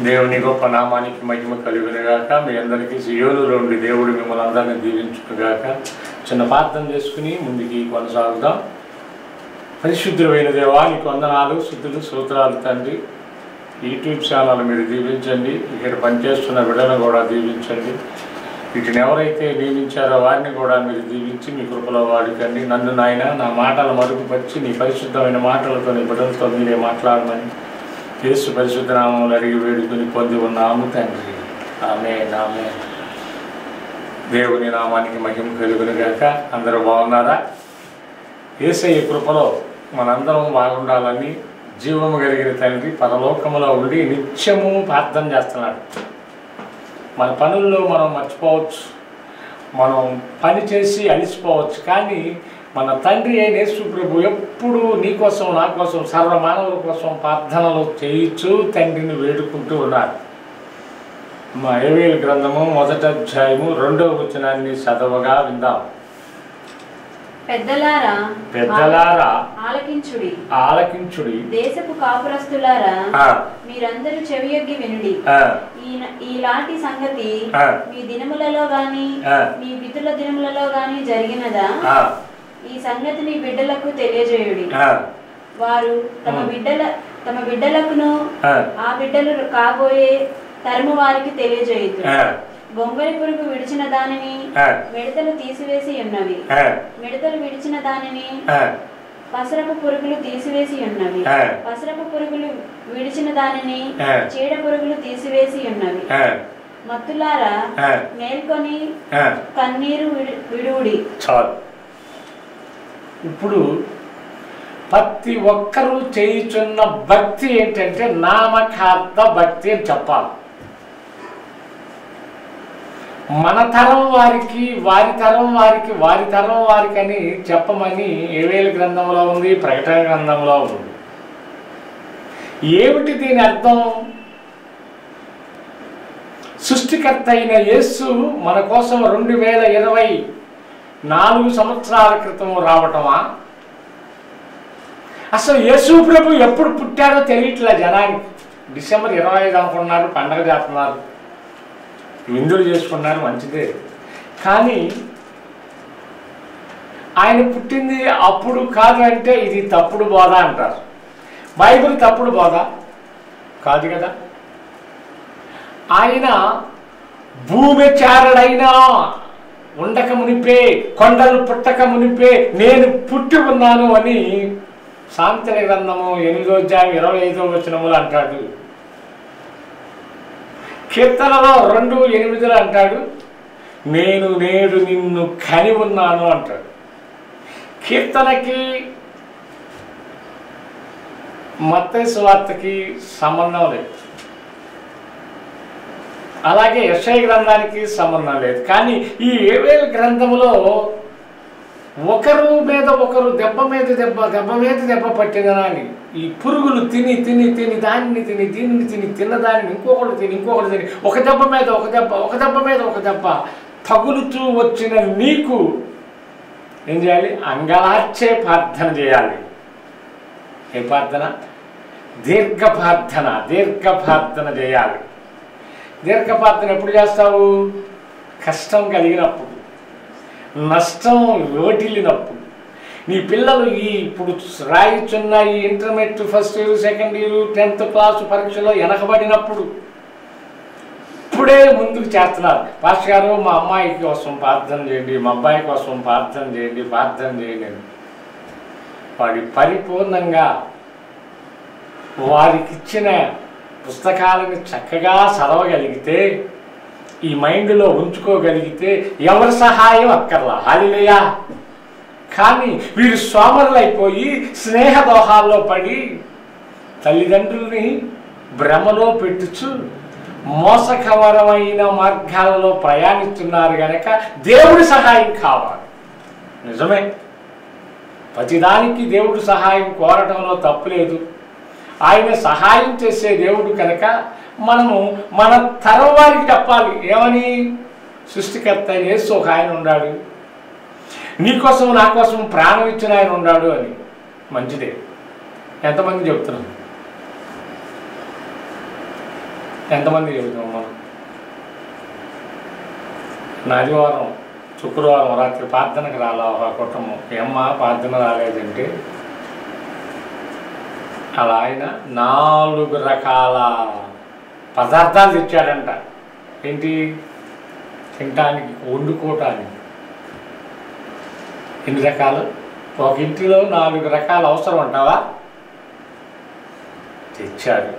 దేవుని గొప్ప నామానికి మహిమ కలుగునుగాక. మీ అందరికీ సియోనులో ఉండి దేవుడు మిమ్మల్ని అందరినీ దీవించునుగాక. చిన్న ప్రార్థన చేసుకుని ముందుకి కొనసాగుదాం. పరిశుద్ధమైన దేవా, నీకు వందనాలు, స్తుతులు, స్తోత్రాలు తండ్రి. యూట్యూబ్ ఛానల్ మీరు దీవించండి. ఇక్కడ పనిచేస్తున్న బిడ్డలను కూడా దీవించండి. వీటిని ఎవరైతే నియమించారో వారిని కూడా మీరు దీవించి మీ కృపలో వాడుకండి. నన్ను నాయన నా మాటలు మరుగుపరిచి నీ పరిశుద్ధమైన మాటలతో నీ బిడ్డలతో మీరే మాట్లాడమని యేసు పరిశుద్ధ నామములో అడిగి వేడుకొని పొంది ఉన్నాము తండ్రి. ఆమేన్, ఆమేన్. దేవుని నామానికి మహిమ కలుగునుగాక. అందరూ బాగున్నారా? యేసయ్య కృపలో మనందరం బాగుండాలని జీవము కలిగిన తండ్రి పరలోకములో ఉండి నిత్యము ప్రార్థన చేస్తున్నాడు. మన పనుల్లో మనం మర్చిపోవచ్చు, మనం పని చేసి అలిసిపోవచ్చు, కానీ మన తండ్రి అయిన యేసు ప్రభు ఎప్పుడు నీకోసం నా కోసం సర్వమానవుల కోసం ప్రార్థనలు చేయించు తండ్రిని వేడుకుంటూ ఉన్నారు. మా యోవేలు గ్రంథము 1వ అధ్యాయము 2వ వచనాన్ని చదవగా విందాం. పెద్దలారా ఆలకించుడి, దేశపు కాపురస్తులారా మీరందరూ చెవియొగ్గి వినుడి. ఈలాంటి సంగతి మీ దినములలో గాని మీ విధుల దినములలో గాని జరిగినదా? ఈ సంగతి మీ బిడ్డలకు తెలియజేయుడి. వారు తమ బిడ్డలకును ఆ బిడ్డలు కాబోయే తరము వారికి తెలియజేయుదు. గొంగళి పురుగు విడిచిన దానిని మిడతలు తీసివేసి ఉన్నవి, మిడతలు విడిచిన దానిని పసరపు పురుగులు తీసివేసి ఉన్నవి, పసరపు పురుగులు విడిచిన దానిని చీడ పురుగులు తీసివేసి ఉన్నవి. మత్తులారా మేల్కొని కన్నీరు విడుడి. చాలు. ఇప్పుడు ప్రతి ఒక్కరూ చేయుచున్న భక్తి ఏంటంటే నామకార్థ భక్తి అని చెప్పాలి. మన తరం వారికి, వారి తరం వారికి, వారి తరం వారికి అని చెప్పమని యోవేలు గ్రంథంలో ఉంది, ప్రకటన గ్రంథంలో ఉంది. ఏమిటి దీని అర్థం? సృష్టికర్త అయిన యేసు మన కోసం 2024 సంవత్సరాల క్రితం రావటమా? అసలు యేసు ప్రభు ఎప్పుడు పుట్టాడో తెలియట్లే జనానికి. డిసెంబర్ 25 అనుకున్నారు, పండగ చేస్తున్నారు, విందులు చేసుకున్నారు, మంచిదే. కానీ ఆయన పుట్టింది అప్పుడు కాదు అంటే ఇది తప్పుడు బోధ అంటారు. బైబిల్ తప్పుడు బోధ కాదు కదా. ఆయన భూమి చారడైనా ఉండక మునిపే, కొండలు పుట్టక మునిపే నేను పుట్టి ఉన్నాను అని సామెతల గ్రంథము 8వ అధ్యాయం 25వ వచనములు అంటాడు. కీర్తనలో 2:8 అంటాడు, నేను నేడు నిన్ను కని ఉన్నాను అంటాడు. కీర్తనకి మత్తయి సువార్తకి సంబంధం లేదు, అలాగే యెషయా గ్రంథానికి సంబంధం లేదు. కానీ ఈ యోవేలు గ్రంథంలో ఒకరు మీద ఒకరు దెబ్బ మీద దెబ్బ పట్టిందని ఈ పురుగులు తిని తిని తిని దానిని తిని దీనిని తిని తిన్నదానిని ఇంకొకటి తిని ఒక దెబ్బ మీద ఒక దెబ్బ తగులుతూ వచ్చిన నీకు ఏం చేయాలి? అంగలార్చే ప్రార్థన చేయాలి. ఏ ప్రార్థన? దీర్ఘ ప్రార్థన చేయాలి. దీర్ఘ ప్రార్థన ఎప్పుడు చేస్తావు? కష్టం కలిగినప్పుడు, నష్టం ఓటిల్లినప్పుడు. నీ పిల్లలు ఇప్పుడు రాయిచున్న ఈ intermediate first year, second year, 10th class పరీక్షలో వెనకబడినప్పుడు ఇప్పుడే ముందుకు చేస్తున్నారు. పాస్టర్ గారు మా అమ్మాయి కోసం ప్రార్థన చేయండి, మా అబ్బాయి కోసం ప్రార్థన చేయండి అని వాడి పరిపూర్ణంగా వారికి ఇచ్చిన పుస్తకాలను చక్కగా చదవగలిగితే, ఈ మైండ్లో ఉంచుకోగలిగితే ఎవరి సహాయం అక్కర్లా. హల్లెలూయా. కానీ వీరు సోమరులైపోయి స్నేహదోహాల్లో పడి తల్లిదండ్రుల్ని భ్రమలో పెట్టుచు మోసకరమైన మార్గాలలో ప్రయాణిస్తున్నారు గనక దేవుడి సహాయం కావాలి. నిజమే, ప్రతిదానికి దేవుడి సహాయం కోరటంలో తప్పులేదు. ఆయన సహాయం చేసే దేవుడు కనుక మనము మన తరం వారికి చెప్పాలి. ఏమని? సృష్టికర్త యేసు ఒక ఆయన ఉన్నాడు, నీకోసం నా కోసం ప్రాణం ఇచ్చిన ఆయన ఉన్నాడు అని. మంచిదే, ఎంతమంది చెప్తున్నాను. ఎంతమంది చెబుతాం మనం? ఆదివారం శుక్రవారం రాత్రి ప్రార్థనకు రాలా ఒక కుటుంబం, ఏమ్మా ప్రార్థన రాలేదంటే అలా ఆయన 4 రకాల పదార్థాలు తెచ్చాడంట. ఏంటి? తినటానికి, వండుకోవటానికి. ఎన్ని రకాలు? ఒక ఇంటిలో 4 రకాలు అవసరం అంటావా? తెచ్చాడు.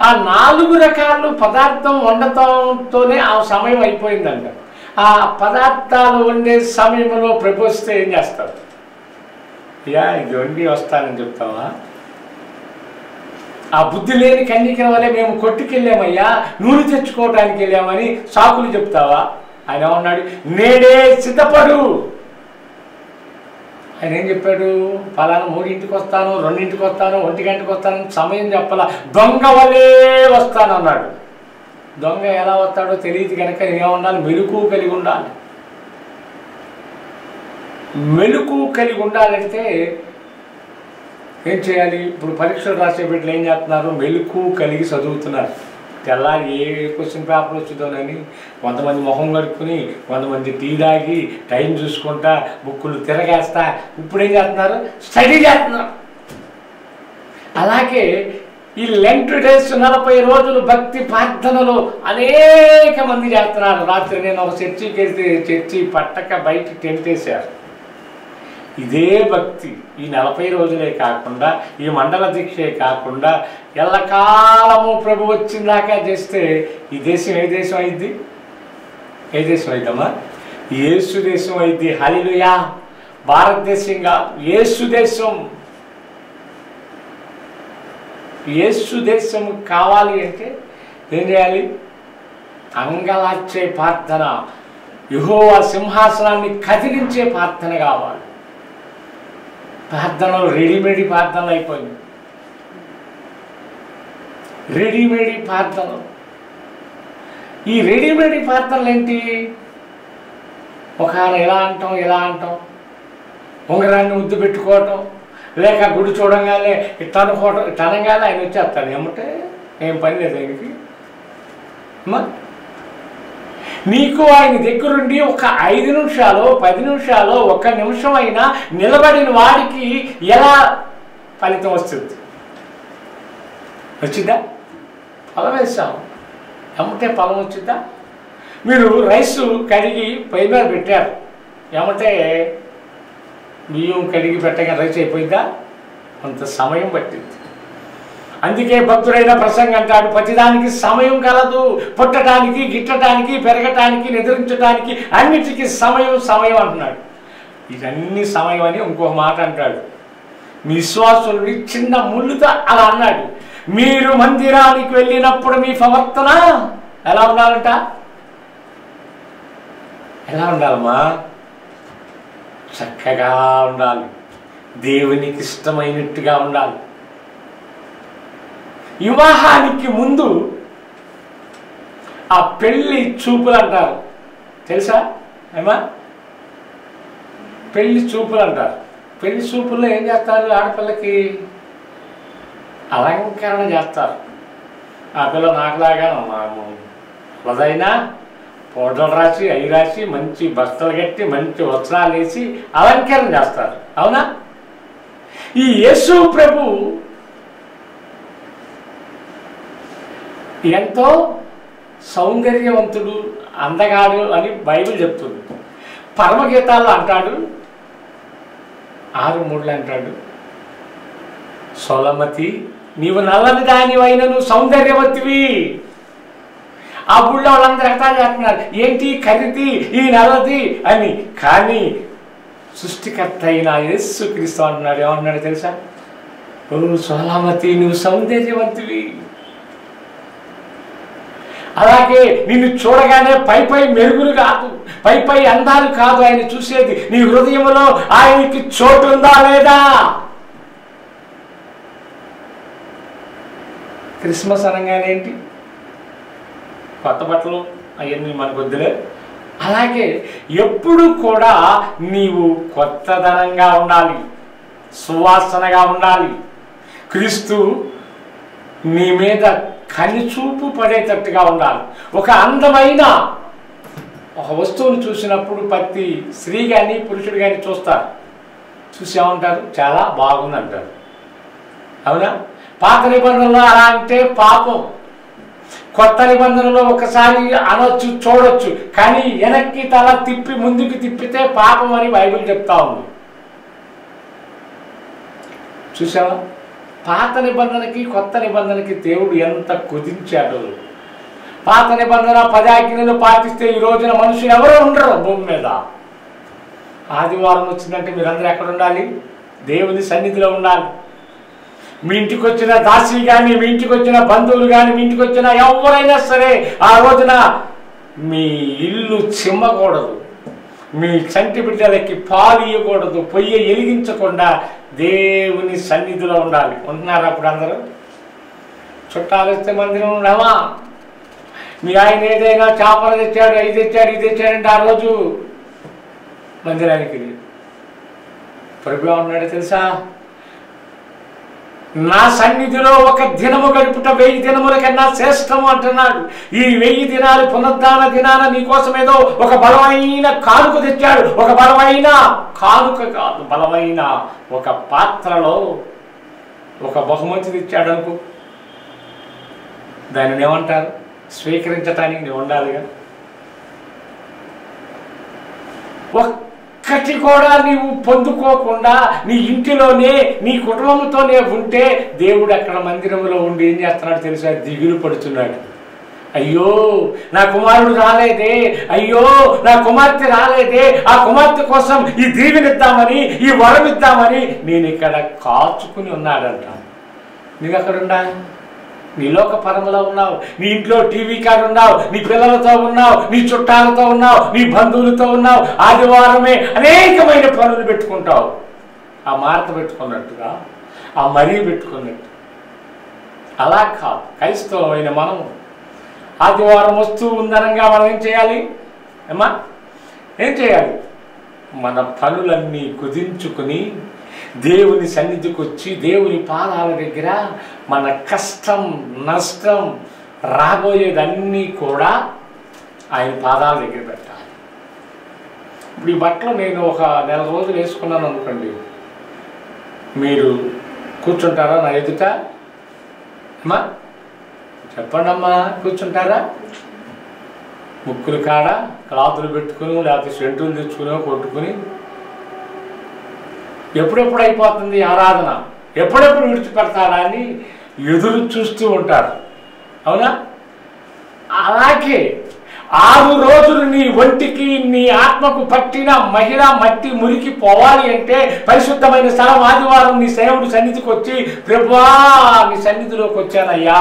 ఆ 4 రకాలు పదార్థం వండటంతోనే ఆ సమయం అయిపోయిందంట. ఆ పదార్థాలు వండే సమయంలో ప్రభు వస్తే ఏం చేస్తారు? యా ఇది వండి వస్తానని చెప్తావా? ఆ బుద్ధి లేని కన్యకల వల్లే మేము కొట్టుకెళ్ళామయ్యా, నూనె తెచ్చుకోవడానికి వెళ్ళామని సాకులు చెప్తావా? ఆయన ఏమన్నాడు? నేడే సిద్ధపడు. ఆయన ఏం చెప్పాడు? ఫలానా 3ంటికి వస్తాను, 2ంటికి వస్తాను, 1 గంటకి వస్తాను, సమయం చెప్పాల. దొంగ వలే వస్తానన్నాడు. దొంగ ఎలా వస్తాడో తెలియదు కనుక ఏమన్నాను? మెలకు కలిగి ఉండాలి. మెలకు కలిగి ఉండాలంటే ఏం చేయాలి? ఇప్పుడు పరీక్షలు రాసే బిడ్డలు ఏం చేస్తున్నారు? మెలకు కలిగి చదువుతున్నారు. తెల్లారి ఏ క్వశ్చన్ పేపర్ వచ్చిందోనని కొంతమంది మొహం కడుక్కుని, కొంతమంది టీ తాగి, టైం చూసుకుంటా, బుక్కులు తిరగేస్తా ఇప్పుడు ఏం చేస్తున్నారు? స్టడీ చేస్తున్నారు. అలాగే ఈ లెంట్ డేస్ 40 రోజులు భక్తి ప్రార్థనలు అనేక మంది చేస్తున్నారు. రాత్రి నేను ఒక చర్చికి వెళ్తే చర్చి పట్టక బయట టెంట్ వేశారు. ఇదే భక్తి ఈ 40 రోజులే కాకుండా, ఈ మండల దీక్షే కాకుండా ఎల్లకాలము ప్రభు వచ్చిందాకా చేస్తే ఈ దేశం ఏ దేశం అయింది? ఏ దేశం అయిద్దమ్మా? యేసు దేశం అయింది. హల్లెలూయా! భారతదేశంగా యేసు దేశం. యేసు దేశం కావాలి అంటే ఏం చేయాలి? అంగలార్చే ప్రార్థన, యెహోవా సింహాసనాన్ని కదిలించే ప్రార్థన కావాలి. ప్రార్థనలు రెడీమేడ్ ప్రార్థనలు అయిపోయింది. రెడీమేడ్ ప్రార్థనలు. ఈ రెడీమేడ్ ప్రార్థనలు ఏంటి? ఒక ఇలా అంటాం, ఇలా అంటాం, ఉంగరాన్ని ముద్దు పెట్టుకోవటం, లేక గుడి చూడంగానే ఇట్లా అనుకోవటం. ఇట్లా అనగానే ఆయన వచ్చేస్తాడు. ఏమంటే ఏం పని లేదు ఆయనకి. నీకు ఆయన దగ్గరుండి ఒక 5 నిమిషాలు, 10 నిమిషాలు, 1 నిమిషం అయినా నిలబడిన వాడికి ఎలా ఫలితం వస్తుంది? వచ్చిందా? ఫలం వేసాం ఏమంటే ఫలం వచ్చిందా? మీరు రైసు కడిగి పై మీద పెట్టారు, ఏమంటే బియ్యం కడిగి పెట్టగా రైస్ అయిపోయిందా? కొంత సమయం పట్టింది. అందుకే భక్తుడైన ప్రసంగం అంటాడు, ప్రతిదానికి సమయం కలదు. పుట్టడానికి, గిట్టడానికి, పెరగటానికి, నిద్రించడానికి అన్నిటికీ సమయం సమయం అంటున్నాడు. ఇదన్నీ సమయం అని ఇంకొక మాట అంటాడు. మీ విశ్వాసులని చిన్న ముళ్ళుతో అలా అన్నాడు. మీరు మందిరానికి వెళ్ళినప్పుడు మీ ప్రవర్తన ఎలా ఉండాలంట? ఎలా ఉండాలమ్మా? చక్కగా ఉండాలి. దేవునికి ఇష్టమైనట్టుగా ఉండాలి. వివాహానికి ముందు ఆ పెళ్లి చూపులు అంటారు, తెలుసా ఏమా? పెళ్లి చూపులు అంటారు. పెళ్లి చూపుల్లో ఏం చేస్తారు? ఆడపిల్లకి అలంకరణ చేస్తారు. ఆ పిల్ల నాకులాగా వదైనా పౌడర్ రాసి, అవి రాసి, మంచి బస్తలు కట్టి, మంచి వస్త్రాలు వేసి అలంకరణ చేస్తారు. అవునా? ఈ యేసు ప్రభు ఎంతో సౌందర్యవంతుడు, అందగాడు అని బైబిల్ చెప్తుంది. పరమగీతాల్లో అంటాడు, 6:3 అంటాడు, సొలమతి నీవు నల్లని దానివైనను సౌందర్యవతివి. ఆ ఊళ్ళో వాళ్ళందరూ ఎగతాళి చేస్తున్నారు, ఏంటి ఖరీది ఈ నల్లది అని. కానీ సృష్టికర్త అయిన యేసుక్రీస్తు అంటున్నాడు, ఏమన్నాడు తెలుసా? ఓ సొలమతి నువ్వు సౌందర్యవంతివి. అలాగే నిన్ను చూడగానే పై మెరుగులు కాదు, పై అందాలు కాదు ఆయన చూసేది, నీ హృదయంలో ఆయనకి చోటు ఉందా లేదా? క్రిస్మస్ అనగానే ఏంటి? కొత్త బట్టలు అవన్నీ మనకు వద్దులే. అలాగే ఎప్పుడు కూడా నీవు కొత్తదనంగా ఉండాలి, సువాసనగా ఉండాలి. క్రీస్తు నీ మీద కనిచూపు పడేటట్టుగా ఉండాలి. ఒక అందమైన ఒక వస్తువును చూసినప్పుడు ప్రతి స్త్రీ కానీ పురుషుడు కానీ చూస్తారు, చూసి ఏమంటారు? చాలా బాగుంది అంటారు. అవునా? పాత నిబంధనలో అలా అంటే పాపం. కొత్త నిబంధనలో ఒకసారి అనొచ్చు, చూడొచ్చు, కానీ వెనక్కి తల తిప్పి ముందుకు తిప్పితే పాపం అని బైబిల్ చెప్తా ఉంది. చూసావా? పాత నిబంధనకి కొత్త నిబంధనకి దేవుడు ఎంత కుదించాడు. పాత నిబంధన 10 ఆజ్ఞలను పాటిస్తే ఈ రోజున మనుషులు ఎవరో ఉండరు భూమి మీద. ఆదివారం వచ్చిందంటే మీరందరూ ఎక్కడ ఉండాలి? దేవుని సన్నిధిలో ఉండాలి. మీ ఇంటికి వచ్చిన దాసి కానీ, మీ ఇంటికి వచ్చిన బంధువులు కానీ, మీ ఇంటికి వచ్చిన ఎవరైనా సరే ఆ రోజున మీ ఇల్లు చిమ్మకూడదు, మీ చంటి బిడ్డలకి పాలు ఇవ్వకూడదు, పొయ్యి వెలిగించకుండా దేవుని సన్నిధిలో ఉండాలి. ఉంటున్నారు అప్పుడు అందరూ? చుట్టాలు వస్తే మందిరం ఉండవా? మీ ఆయన ఏదైనా చేపలు తెచ్చాడు, ఇది తెచ్చాడు, ఇది తెచ్చాడంటే ఆ రోజు మందిరానికి ప్రభు ఉన్నాడు తెలుసా? నా సన్నిధిలో ఒక దినము గడుపుట 1000 దినముల కన్నా శ్రేష్టము అంటున్నాడు. ఈ 1000 దినాలు పునరుద్ధాన దినాన నీకోసం ఏదో ఒక బలమైన కానుక తెచ్చాడు. ఒక బలమైన కానుక కాదు, బలమైన ఒక పాత్రలో ఒక బహుమతి తెచ్చాడు అనుకో. దానిని ఏమంటారు? స్వీకరించటానికి నీవు ఉండాలిగా. ఒక్కటి కూడా నీవు పొందుకోకుండా నీ ఇంటిలోనే నీ కుటుంబంతోనే ఉంటే దేవుడు అక్కడ మందిరంలో ఉండి ఏం చేస్తున్నాడు తెలుసా? దిగులు పడుతున్నాడు. అయ్యో నా కుమారుడు రాలేదే, అయ్యో నా కుమార్తె రాలేదే, ఆ కుమార్తె కోసం ఈ దీవెనిద్దామని, ఈ వరం ఇద్దామని నేను ఇక్కడ కాచుకుని ఉన్నాడంట. నీకు అక్కడ ఉండా? నీ లోక పరములో ఉన్నావు, నీ ఇంట్లో టీవీ కాడ ఉన్నావు, నీ పిల్లలతో ఉన్నావు, నీ చుట్టాలతో ఉన్నావు, నీ బంధువులతో ఉన్నావు. ఆదివారమే అనేకమైన పనులు పెట్టుకుంటావు. ఆ మార్త పెట్టుకున్నట్టుగా, ఆ మరీ పెట్టుకున్నట్టు. అలా కాదు. క్రైస్తవమైన మనము ఆదివారం వస్తూ ఉందనంగా మనం ఏం చేయాలి అమ్మా? ఏం చేయాలి? మన పనులన్నీ కుదించుకుని దేవుని సన్నిధికి వచ్చి దేవుని పాదాల దగ్గర మన కష్టం, నష్టం, రాబోయేదన్నీ కూడా ఆయన పాదాల దగ్గర పెట్టాలి. ఇప్పుడు ఈ బట్టలు నేను ఒక నెల రోజులు వేసుకున్నాను అనుకోండి, మీరు కూర్చుంటారా నా ఎదుట? అమ్మా చెప్పండి అమ్మా, కూర్చుంటారా? ముక్కులు కాడ క్లాతులు పెట్టుకుని లేకపోతే సెంటులు తెచ్చుకుని కొట్టుకుని ఎప్పుడెప్పుడు అయిపోతుంది ఆరాధన, ఎప్పుడెప్పుడు విడిచిపెడతారా అని ఎదురు చూస్తూ ఉంటారు. అవునా? అలాగే 6 రోజులు నీ ఒంటికి నీ ఆత్మకు పట్టిన మహిళ మట్టి మురికి పోవాలి అంటే పరిశుద్ధమైన స్థలం ఆదివారం నీ సేవకుడి సన్నిధికి వచ్చి, ప్రభువా నీ సన్నిధిలోకి వచ్చానయ్యా,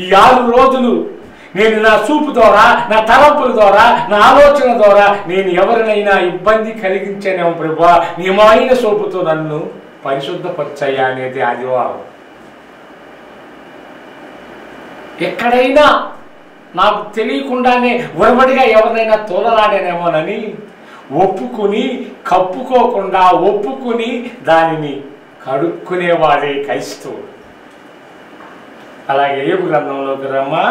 ఈ 6 రోజులు నేను నా చూపు ద్వారా, నా తలంపుల ద్వారా, నా ఆలోచన ద్వారా నేను ఎవరినైనా ఇబ్బంది కలిగించానేమో ప్రభువా, నియమైన సోపుతో నన్ను పరిశుద్ధపరచయ్యా అనేది ఆదివారం. ఎక్కడైనా నాకు తెలియకుండానే ఒరబడిగా ఎవరినైనా తోలలాడానేమోనని ఒప్పుకుని, కప్పుకోకుండా ఒప్పుకుని దానిని కడుక్కునేవాడే క్రైస్తవుడు. అలాగే ఏబు గ్రంథంలోకి రమ్మా.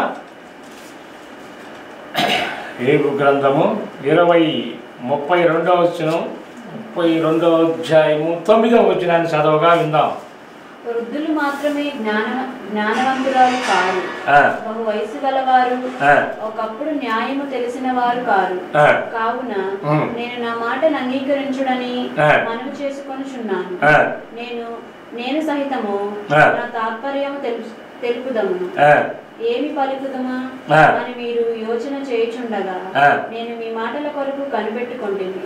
ఏబు గ్రంథము 32వ వచనం, 32వ అధ్యాయము 9వ వచనాన్ని చదవగా విందాం. వృద్ధులు మాత్రమే జ్ఞానవంతురాలు కారు, బహు వయసు గలవారు ఒకప్పుడు న్యాయము తెలిసిన వారు కారు. కావున నేను నా మాటను అంగీకరించుడని మనవి చేసుకొనుచున్నాను. నేను సహితము నా తాత్పర్యము తెలుపుదము, ఏమి పలుకుదమా అని మీరు యోచన చేయుచుండగా నేను మీ మాటల కొరకు కనిపెట్టుకొంటిని,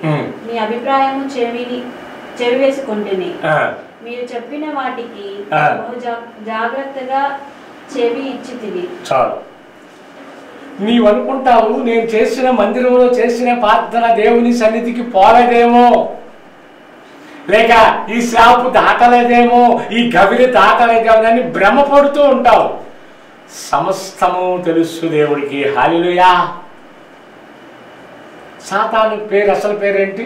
మీ అభిప్రాయము చెవి వేసుకొంటిని. మీరు చెప్పిన వాటికి బహు జాగ్రత్తగా చెవి ఇచ్చితిని. చాలు. నీవు అనుకుంటావు నేను చేసిన మందిరంలో చేసిన ప్రార్థన దేవుని సన్నిధికి పోలేదేమో, లేక ఈ శాపు దాటలేదేమో, ఈ గవిలి దాటలేదేమో అని భ్రమపడుతూ ఉంటావు. సమస్తము తెలుసు దేవుడికి. హల్లెలూయా. సాతాను పేరు, అసలు పేరేంటి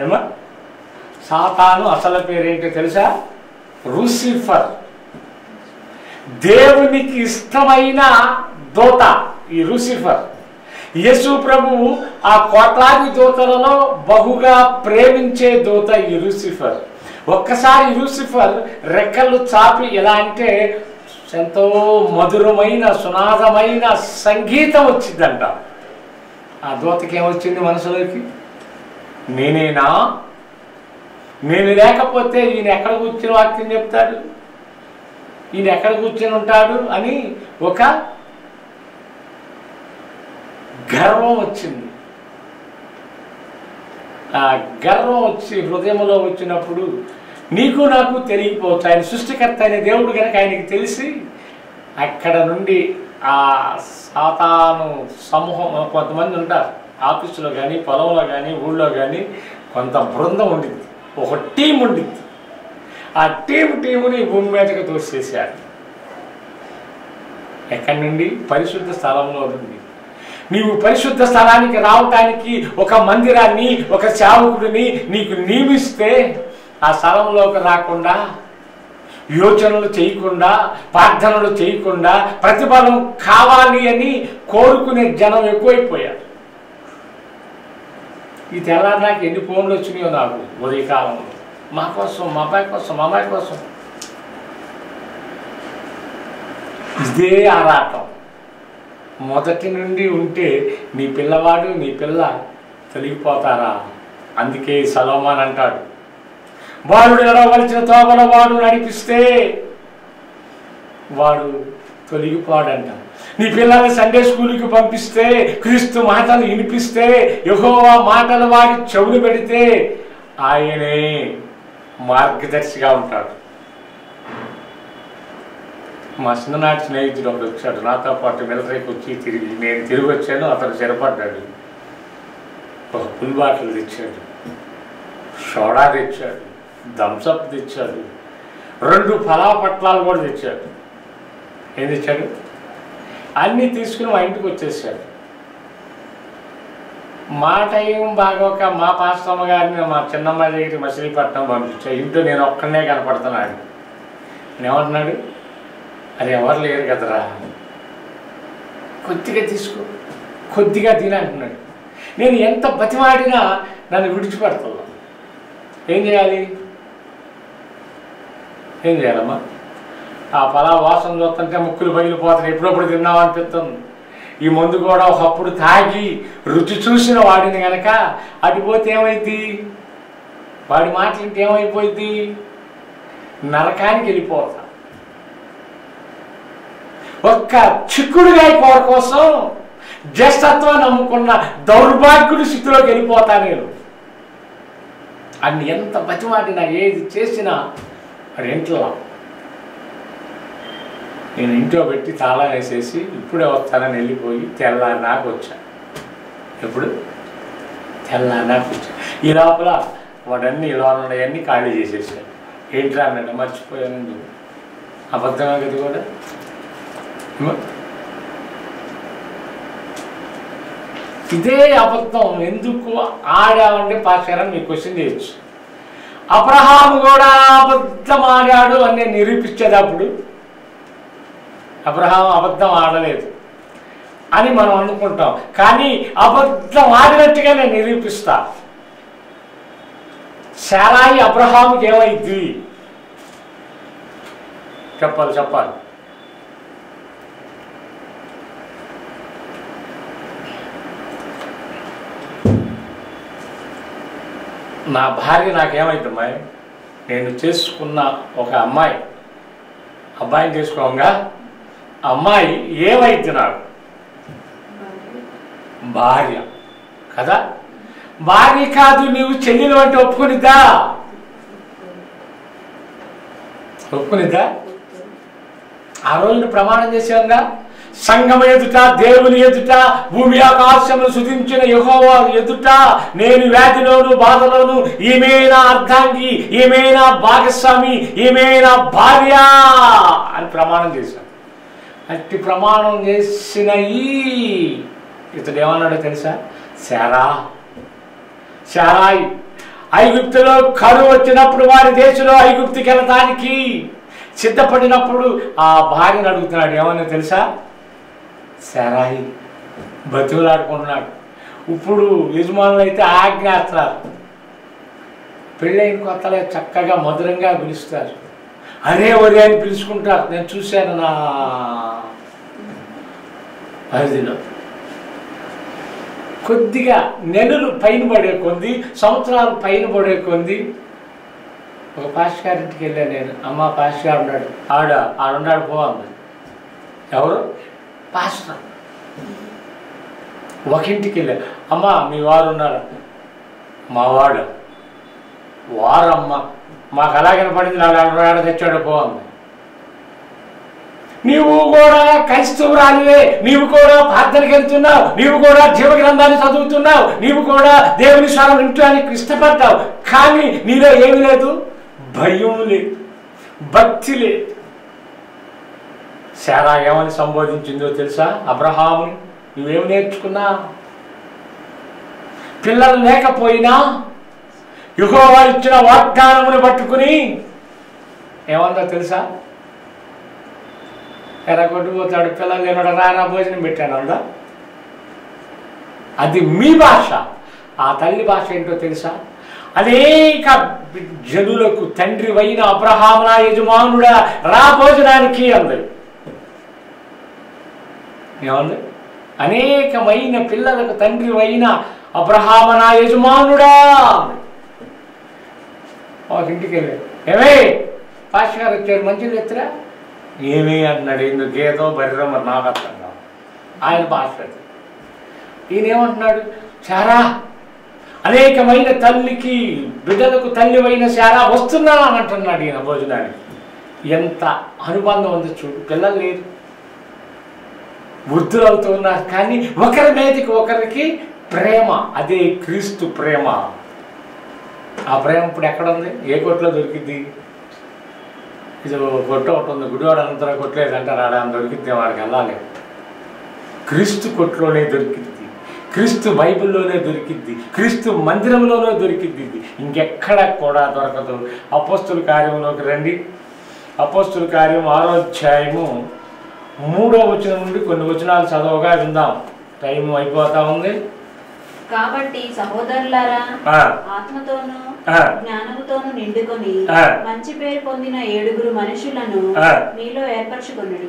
ఏమా? సాతాను అసలు పేరేంటి తెలుసా? లూసిఫర్. దేవునికి ఇష్టమైన దూత ఈ లూసిఫర్. యేసు ప్రభువు ఆ కోట్లాది దూతలలో బహుగా ప్రేమించే దూత ఈ లూసిఫర్. ఒక్కసారి లూసిఫర్ రెక్కలు చాపి ఎలా అంటే ఎంతో మధురమైన సునాదమైన సంగీతం వచ్చిందంట. ఆ దూతకి ఏమొచ్చింది మనసులోకి? నేనేనా, నేను లేకపోతే ఈయన ఎక్కడ కూర్చుని వాక్యం చెప్తాడు, ఈయన ఎక్కడ కూర్చొని ఉంటాడు అని ఒక గర్వం వచ్చింది. ఆ గర్వం వచ్చి హృదయంలో వచ్చినప్పుడు నీకు నాకు తెలియకపోవచ్చు. ఆయన సృష్టికర్త అయిన దేవుడు కనుక ఆయనకి తెలిసి అక్కడ నుండి ఆ సాతాను సమూహం కొంతమంది ఉంటారు. ఆఫీసులో కానీ, పొలంలో కానీ, ఊళ్ళో కానీ కొంత బృందం ఉండింది, ఒక టీం ఉండింది. ఆ టీముని భూమి మీదకి తోసేశారు. ఎక్కడి నుండి? పరిశుద్ధ స్థలంలో నుండి. నీవు పరిశుద్ధ స్థలానికి రావటానికి ఒక మందిరాన్ని, ఒక సేవకుడిని నీకు నియమిస్తే ఆ స్థలంలోకి రాకుండా, యోచనలు చేయకుండా, ప్రార్థనలు చేయకుండా, ప్రతిఫలం కావాలి అని కోరుకునే జనం ఎక్కువైపోయారు. ఈ తెల్లారి నాకు ఎన్ని ఫోన్లు వచ్చినాయో నాకు ఉదయకాలంలో, మా కోసం, మా అబ్బాయి కోసం, మా అమ్మాయి కోసం. ఇదే ఆరాటం మొదటి నుండి ఉంటే నీ పిల్లవాడు, నీ పిల్ల తొలగిపోతారా? అందుకే సలోమాన్ అంటాడు, బాలుడు నడవలసిన తోమల వాడు నడిపిస్తే వాడు తొలగిపోడంట. నీ పిల్లల్ని సండే స్కూల్కి పంపిస్తే, క్రీస్తు మాటలు వినిపిస్తే, యెహోవా మాటలు వాడి చెవులు పెడితే ఆయనే మార్గదర్శిగా ఉంటాడు. మా చిన్ననాటి స్నేహితుడు ఒకడు వచ్చాడు, నాతో పాటు మిలిటరీకి వచ్చి నేను తిరిగి వచ్చాను. అతను స్థిరపడ్డాడు. ఒక ఫుల్ బాటిల్ తెచ్చాడు, సోడా తెచ్చాడు, థమ్సప్ తెచ్చాడు, 2 పలావ్ పట్లాలు కూడా తెచ్చాడు. ఏం తెచ్చాడు? అన్నీ తీసుకుని మా ఇంటికి వచ్చేసాడు. మా టైం బాగోక మా పాస్టమ్మ గారిని మా చిన్నమ్మాయి దగ్గరికి మచిలీపట్నం పంపించాడు. ఇంట్లో నేను ఒక్కడనే కనపడుతున్నాడు. నేనేమంటున్నాడు, అది ఎవరు లేరు కదరా, కొద్దిగా తీసుకో, కొద్దిగా తిని అంటున్నాడు. నేను ఎంత బతిమాడినా నన్ను విడిచిపెడతాను. ఏం చేయాలమ్మా? ఆ పలా వాసన చూస్తుంటే ముక్కులు పగిలిపోతాయి. ఎప్పుడప్పుడు తిన్నావు అనిపిస్తుంది. ఈ మందు కూడా ఒకప్పుడు తాగి రుచి చూసిన వాడిని కనుక అటుపోతే ఏమైంది? వాడి మాటలింటే ఏమైపోయింది? నరకానికి వెళ్ళిపోతా. ఒక్క చిక్కుడుగాయ కూర కోసం జ్యేష్ఠత్వాన్ని నమ్ముకున్న దౌర్భాగ్యుడి స్థితిలోకి వెళ్ళిపోతా నేను. అన్ని ఎంత బతిమాటినా, ఏది చేసినా అది ఇంట్లో నేను ఇంట్లో పెట్టి తాళం వేసేసి ఇప్పుడే వస్తానని వెళ్ళిపోయి తెల్లారి నాకు వచ్చా. ఎప్పుడు? తెల్లారి నాకు వచ్చా. ఈ లోపల వాడన్నీ ఇలా ఉన్నాయన్నీ ఖాళీ చేసేసాడు. ఏంట్రా అన్నాడు, మర్చిపోయాను. అబద్ధమే కదా కూడా. ఇదే అబద్ధం ఎందుకు ఆడామంటే పాస్టర్ మీకు క్వశ్చన్ చేయొచ్చు. అబ్రహాము కూడా అబద్ధం ఆడాడు అని నేను నిరూపించేటప్పుడు అబ్రహాం అబద్ధం ఆడలేదు అని మనం అనుకుంటాం. కానీ అబద్ధం ఆడినట్టుగా నేను నిరూపిస్తా. శారాయి అబ్రహాముకి ఏమైంది చెప్పాలి. నా భార్య నాకేమైందమ్మా? నేను చేసుకున్న ఒక అబ్బాయిని చేసుకోగా అమ్మాయి ఏమైంది నాకు? భార్య కదా. భార్య కాదు, నీవు చెల్లెలు అంటే ఒప్పుకునిద్దా? ఆ రోజున ప్రమాణం చేసేవంగా, సంఘం ఎదుట, దేవుని ఎదుట, భూమి ఆకాశమును సృజించిన యెహోవా ఎదుట నేను వ్యాధిలోను బాధలోను ఈమె నా అర్ధాంగి, ఈమె నా భాగస్వామి, ఈమె నా భార్య అని ప్రమాణం చేశాను. అట్టి ప్రమాణం చేసిన ఇతడు ఏమన్నాడో తెలుసా? శారాయి ఐగుప్తులో కరువు వచ్చినప్పుడు వారి దేశంలో ఐగుప్తుకి వెళ్ళటానికి సిద్ధపడినప్పుడు ఆ భార్యను అడుగుతున్నాడు, ఏమన్నా తెలుసా? సరాయి బతుకులాడుకుంటున్నాడు. ఇప్పుడు యజమానులు అయితే ఆజ్ఞాస్తారు. పెళ్ళైన కొత్తలో చక్కగా మధురంగా పిలుస్తారు, అరే ఒరే అని పిలుచుకుంటారు. నేను చూశాను నా పరిధిలో. కొద్దిగా నెలలు పైన పడే కొద్ది, సంవత్సరాలు పైన పడే కొద్ది ఒక పాస్టర్ గారింటికి వెళ్ళాను నేను. అమ్మ పాస్టర్ గారు ఉన్నాడు, ఆడున్నాడు పోవాలి. ఎవరు? పాస్టర్. ఒక ఇంటికి వెళ్ళాను, అమ్మ మీ వారు ఉన్నారు. మా వాడు వారమ్మ మాకు అలా కనపడింది, నాడు తెచ్చాడు పోవాలి. నీవు కూడా క్రైస్తవురాలివే, నీవు కూడా ప్రార్థనకి వెళ్తున్నావు, నీవు కూడా జీవ గ్రంథాన్ని చదువుతున్నావు, నీవు కూడా దేవుని స్వరం వింటానికి ఇష్టపడ్డావు, కానీ నీలో ఏమి లేదు? భయం లేదు, భక్తి లేదు. శారా ఏమని సంబోధించిందో తెలుసా? అబ్రహాముని నువ్వేమి నేర్చుకున్నా? పిల్లలు లేకపోయినా యెహోవా ఇచ్చిన వాగ్దానమును పట్టుకుని ఏమందో తెలుసా? ఎరా కొట్టుకుపోతాడు, పిల్లలు లేనోడ రానా భోజనం పెట్టాను అందా. అది మీ భాష. ఆ తల్లి భాష ఏంటో తెలుసా? అనేక జనులకు తండ్రి అయిన అబ్రహాము నా యజమానుడా రా భోజనానికి అంది. ఏమంది? అనేకమైన పిల్లలకు తండ్రి అయిన అబ్రహాము నా యజమానుడా. ఒక ఇంటికి వెళ్ళాడు, ఏమే పాస్టర్ గారు వచ్చాడు, మంచిగా ఎత్తురా. ఏమీ అన్నాడు, ఎందుకు ఏదో బర్రె మరి నాకు అర్థం కాదు. ఆయన భాష. ఈయన ఏమంటున్నాడు? శారా, అనేకమైన తల్లికి బిడ్డలకు తల్లి అయిన శారా వస్తున్నా అని అంటున్నాడు ఈయన భోజనానికి. ఎంత అనుబంధం ఉంది చూడు. పిల్లలు లేరు, వృద్ధులు అవుతున్నారు, కానీ ఒకరి మీదకి ఒకరికి ప్రేమ. అదే క్రీస్తు ప్రేమ. ఆ ప్రేమ ఇప్పుడు ఎక్కడ ఉంది? ఏ కొట్లో దొరికిద్ది? ఇది కొట్టు ఒకటి ఉంది, గుడివాడు అంతా కొట్టలేదు అంటారు, ఆడ దొరికిద్ది, వాడికి వెళ్ళాలి. క్రీస్తు కొట్లోనే దొరికిద్ది, క్రీస్తు బైబిల్లోనే దొరికిద్ది, క్రీస్తు మందిరంలోనే దొరికిద్ది. ఇంకెక్కడ కూడా దొరకదు. అపోస్తుల కార్యంలోకి రండి. అపోస్తుల కార్యం 6వ అధ్యాయము 3వ వచనం నుండి కొన్ని వచనాలు చదవగా విందాం. టైం అయిపోతా ఉంది. కాబట్టి సహోదరులారా, ఆత్మతోను జ్ఞానముతోను నిండుకొని మంచి పేరు పొందిన 7 మనుషులను మీలో ఏర్పరచుకొనుడి.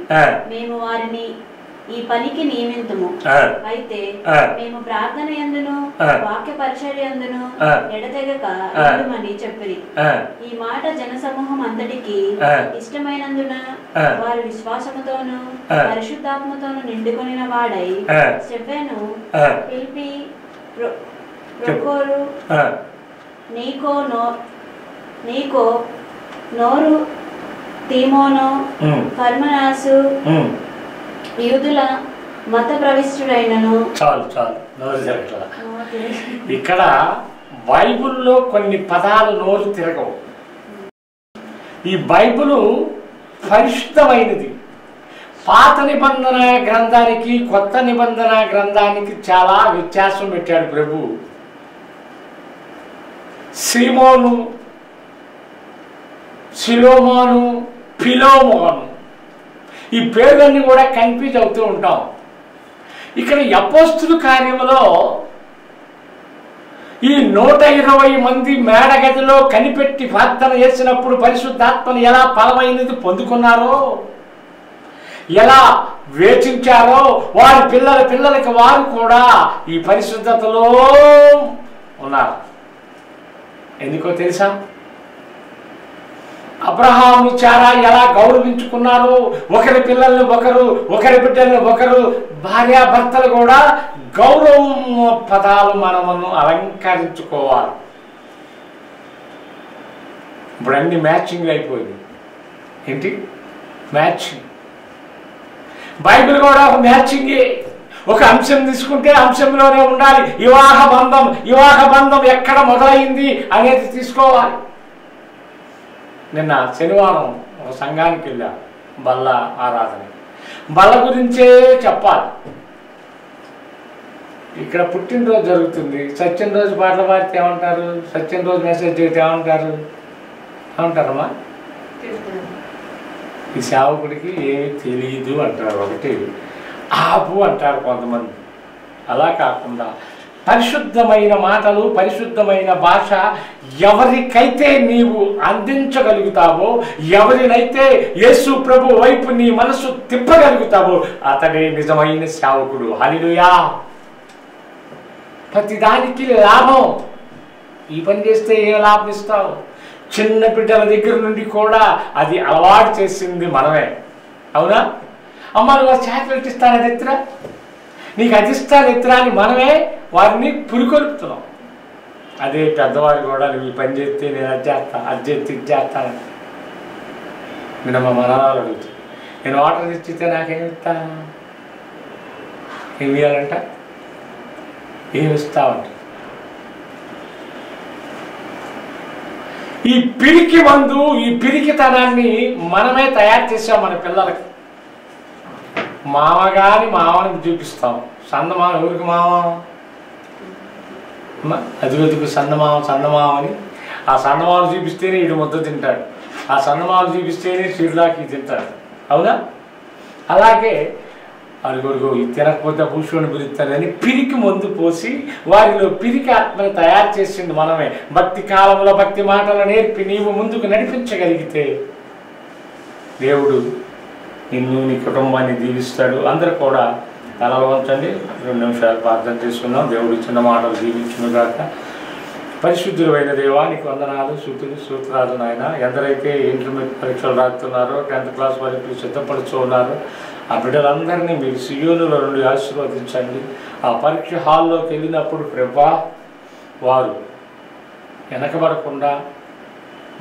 మేము వారిని ఈ పనికి నియమింతుము. అయితే మేము ప్రార్థన యందును వాక్య పరిచర్య యందును ఎడతెగక ఉండుమని చెప్పిరి. ఈ మాట జనసమూహం అంతటికి ఇష్టమైనందున వారి విశ్వాసముతోను పరిశుద్ధాత్మతోను నిండుకొనిన వాడై స్టెఫెను, ఫిలిప్పి, ప్రొకోరు, నీకో, నోరు, తీమోను, పర్మనాసు, యూదుల మత ప్రవిష్టుడైనను. చాలు నోరు తిరగట్లా. ఇక్కడ బైబిల్లో కొన్ని పదాలు నోరు తిరగవు. ఈ బైబిలు పరిశుద్ధమైనది. పాత నిబంధన గ్రంథానికి కొత్త నిబంధన గ్రంథానికి చాలా వ్యత్యాసం పెట్టాడు ప్రభు. సిమోను, సిలోమోను, పిలోమోను, ఈ పేర్లన్నీ కూడా కన్ఫ్యూజ్ అవుతూ ఉంటాం. ఇక్కడ అపోస్తుల కార్యములో ఈ 120 మంది మేడగదిలో కనిపెట్టి ప్రార్థన చేసినప్పుడు పరిశుద్ధాత్మను ఎలా ఫలమైనది పొందుకున్నారో, ఎలా వేచించారో, వారి పిల్లలకి వారు కూడా ఈ పరిశుద్ధతలో ఉన్నారు. ఎందుకో తెలుసా? అబ్రహాము శారా ఎలా గౌరవించుకున్నారు, ఒకరి పిల్లల్ని ఒకరు, ఒకరి బిడ్డల్ని ఒకరు, భార్యాభర్తలు కూడా గౌరవం పదాలు మనము అలంకరించుకోవాలి. ఇప్పుడు అన్ని మ్యాచింగ్లు అయిపోయింది. ఏంటి మ్యాచింగ్? బైబిల్ కూడా ఒక మ్యాచింగే. ఒక అంశం తీసుకుంటే అంశంలోనే ఉండాలి. వివాహ బంధం ఎక్కడ మొదలైంది అనేది తీసుకోవాలి. నిన్న శనివారం ఒక సంఘానికి వెళ్ళా, బల్ల ఆరాధన. బల్ల గురించే చెప్పాలి. ఇక్కడ పుట్టినరోజు జరుగుతుంది. సత్యనరోజు పాటలు పాడితే ఏమంటారు? సత్యనరోజు మెసేజ్ చేస్తే ఏమంటారమ్మా? ఈ సేవకుడికి ఏమీ తెలియదు అంటారు ఒకటి, ఆపు అంటారు కొంతమంది. అలా కాకుండా పరిశుద్ధమైన మాటలు, పరిశుద్ధమైన భాష ఎవరికైతే నీవు అందించగలుగుతావో, ఎవరినైతే యేసు ప్రభు వైపు నీ మనసు తిప్పగలుగుతావో అతడే నిజమైన సేవకుడు. హల్లెలూయా. ప్రతిదానికి లాభం. ఈ పని చేస్తే ఏం లాభం ఇస్తావు? చిన్న బిడ్డల దగ్గర నుండి కూడా అది అలవాటు చేసింది మనమే. అవునా? అమ్మ నువ్వు చాక్లెట్ ఇస్తాను అది ఎత్తురా, నీకు అది ఇస్తాను ఎత్తురా అని మనమే వారిని పురికొల్పుతున్నాం. అదే పెద్దవారు కూడా నువ్వు ఈ పని చేస్తే నేను అది చేస్తా, అది చేస్తే ఇది చేస్తాను. నేను మా మనవాళ్ళు అడుగుతాను, నేను వాటర్ తెచ్చితే నాకేమి ఇస్తా, ఏమి ఇవ్వాలంట, ఏమి ఇస్తావంట. ఈ పిరికి మందు, ఈ పిరికితనాన్ని మనమే తయారు చేసాం మన పిల్లలకి. మామగాని మామని చూపిస్తాం. సన్నమామ ఎవరికి మామ? అదుగదుగు సన్నమామ అని. ఆ సన్నమామను చూపిస్తేనే వీడు ముద్ద తింటాడు, ఆ సన్నమామను చూపిస్తేనే చిరులాకి తింటాడు. అవునా? అలాగే అడుగడుగు ఇది తినకపోతే భూషుని పిలుస్తాడని పిరికి మందు పోసి వారిలో పిరికి ఆత్మని తయారు చేసింది మనమే. భక్తి కాలంలో భక్తి మాటలు నేర్పి నీవు ముందుకు నడిపించగలిగితే దేవుడు నిన్ను, నీ కుటుంబాన్ని దీవిస్తాడు. అందరూ కూడా తలలో ఉంచండి, 2 నిమిషాలు ప్రార్థన చేసుకుందాం. దేవుడు చిన్న మాటలు దీవించునుగాక. పరిశుద్ధులైన దేవా నీకు వందనాలు, స్తుతులు, స్తోత్రాలు నాయన. ఎందరైతే ఇంటర్మీడియట్ పరీక్షలు రాస్తున్నారో, 10th క్లాస్ పరీక్షలు సిద్ధపడుతూ ఉన్నారో ఆ బిడ్డలందరినీ మీరు సియోనులో నుండి ఆశీర్వదించండి. ఆ పరీక్ష హాల్లోకి వెళ్ళినప్పుడు ప్రభువా వారు వెనకబడకుండా,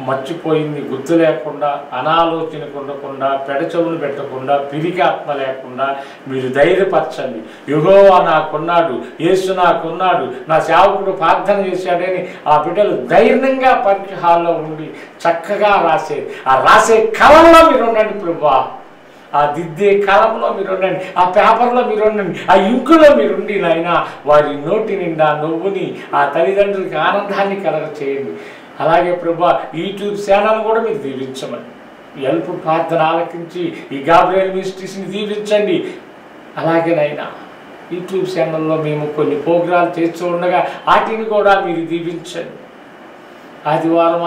మర్చిపోయింది గుర్తు లేకుండా, అనాలోచనకు ఉండకుండా, పెడచెవులు పెట్టకుండా, పిరికి ఆత్మ లేకుండా మీరు ధైర్యపరచండి. యెహోవా నాకున్నాడు, యేసు నాకున్నాడు, నా సేవకుడు ప్రార్థన చేశాడని ఆ బిడ్డలు ధైర్యంగా పరీక్ష హాల్లో ఉండి చక్కగా ఆ రాసే కలంలో మీరు ఉండండి ప్రభువా. ఆ దిద్దే కాలంలో మీరు ఉండండి, ఆ పేపర్లో మీరు ఉండండి, ఆ ఇంకులో మీరు ఉండి నాయన వారి నోటి నిండా నవ్వుని, ఆ తల్లిదండ్రులకి ఆనందాన్ని కలగ చేయండి. అలాగే ప్రభా యూట్యూబ్ ఛానల్ కూడా మీరు దీవించమని, ఎల్ప్ ప్రార్థన ఆలకించి ఈ గాబ్రియల్ మినిస్ట్రీస్ని దీవించండి. అలాగే నాయన యూట్యూబ్ ఛానల్లో మేము కొన్ని ప్రోగ్రాలు చేస్తూ ఉండగా వాటిని కూడా మీరు దీవించండి. ఆదివారం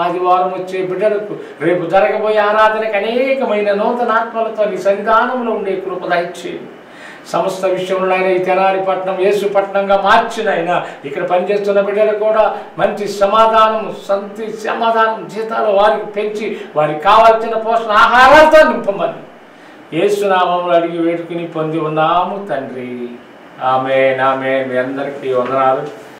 వచ్చే బిడ్డలకు రేపు జరగబోయే ఆరాధనకు అనేకమైన నూతన ఆత్మలతో నీ సన్నిధానంలో ఉండే కృప దయచేయండి. సమస్త విషయంలో అయినా ఈ తెనాలి పట్టణం యేసు పట్టణంగా మార్చినైనా ఇక్కడ పనిచేస్తున్న బిడ్డలు కూడా మంచి సమాధానం జీతాలు వారికి పెంచి వారికి కావాల్సిన పోషణ ఆహారాలతో నింపమని యేసు నామములో అడిగి వేడుకుని పొంది ఉన్నాము తండ్రి. ఆమేన్. ఆమేన్. మీ అందరికీ వందనాలు.